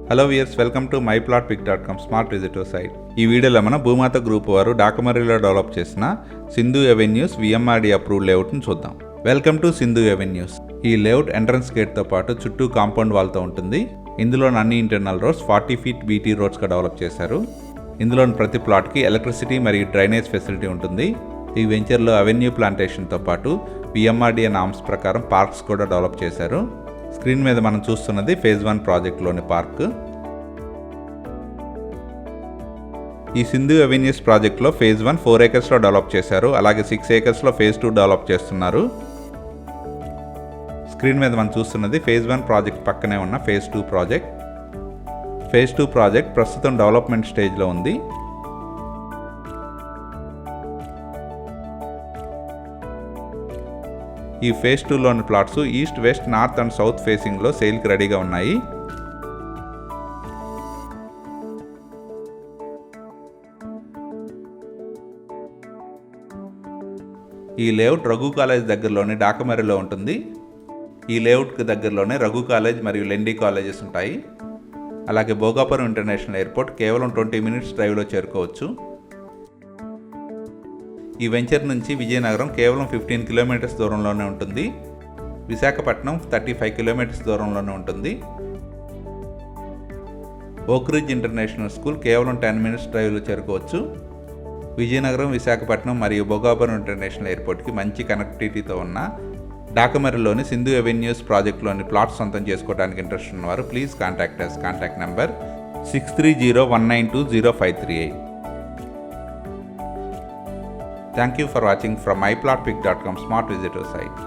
Hello viewers, welcome to myplotpic.com smart visitor site. ఈ వీడియోలో మనం భూమాత గ్రూప్ వారు డాకమర్రిలో డెవలప్ చేసిన సింధు అవెన్యూస్ విఎంఆర్డి అప్రూవ్డ్ లేఅవుట్ను చూద్దాం. Welcome to Sindhu avenues. ఈ లేఅవుట్ ఎంట్రన్స్ గేట్తో పాటు చుట్టూ కాంపౌండ్ వాల్తో ఉంటుంది. ఇందులోని అన్ని ఇంటర్నల్ రోడ్స్ 40 ఫీట్ బీటీ రోడ్స్గా డెవలప్ చేశారు. ఇందులోని ప్రతి ప్లాట్కి ఎలక్ట్రిసిటీ మరియు డ్రైనేజ్ ఫెసిలిటీ ఉంటుంది. ఈ వెంచర్లో అవెన్యూ ప్లాంటేషన్తో పాటు విఎంఆర్డిఏ నామ్స్ ప్రకారం పార్క్స్ కూడా డెవలప్ చేశారు. స్క్రీన్ మీద మనం చూస్తున్నది ఫేజ్ 1 ప్రాజెక్ట్లోని పార్క్. ఈ సింధు అవెన్యూస్ ప్రాజెక్ట్లో ఫేజ్ 1 4 ఏకర్స్లో డెవలప్ చేశారు. అలాగే 6 ఏకర్స్లో ఫేజ్ 2 డెవలప్ చేస్తున్నారు. స్క్రీన్ మీద మనం చూస్తున్నది ఫేజ్ 1 ప్రాజెక్ట్ పక్కనే ఉన్న ఫేజ్ 2 ప్రాజెక్ట్. ఫేజ్ 2 ప్రాజెక్ట్ ప్రస్తుతం డెవలప్మెంట్ స్టేజ్లో ఉంది. ఈ ఫేజ్ 2లోని plots east, west, north and south ఫేసింగ్లో సేల్కి రెడీగా ఉన్నాయి. ఈ లేఅవుట్ రఘు కాలేజ్ దగ్గరలోని డాకమర్రిలో ఉంటుంది. ఈ లేఅవుట్కి దగ్గరలోనే రఘు కాలేజ్ మరియు లెండి కాలేజెస్ ఉంటాయి. అలాగే భోగాపురం ఇంటర్నేషనల్ ఎయిర్పోర్ట్ కేవలం 20 మినిట్స్ డ్రైవ్లో చేరుకోవచ్చు. ఈ వెంచర్ నుంచి విజయనగరం కేవలం 15 కిలోమీటర్స్ దూరంలోనే ఉంటుంది. విశాఖపట్నం 35 కిలోమీటర్స్ దూరంలోనే ఉంటుంది. ఓక్రిడ్జ్ ఇంటర్నేషనల్ స్కూల్ కేవలం 10 మినిట్స్ డ్రైవ్లో చేరుకోవచ్చు. విజయనగరం, విశాఖపట్నం మరియు భోగాపురం ఇంటర్నేషనల్ ఎయిర్పోర్ట్కి మంచి కనెక్టివిటీతో ఉన్న డాకమర్రిలోని సింధు అవెన్యూస్ ప్రాజెక్టులోని ప్లాట్స్ సొంతం చేసుకోవడానికి ఇంట్రెస్ట్ ఉన్నవారు please contact us. Contact number 6301920538. Thank you for watching from myplotpic.com smart visitor site.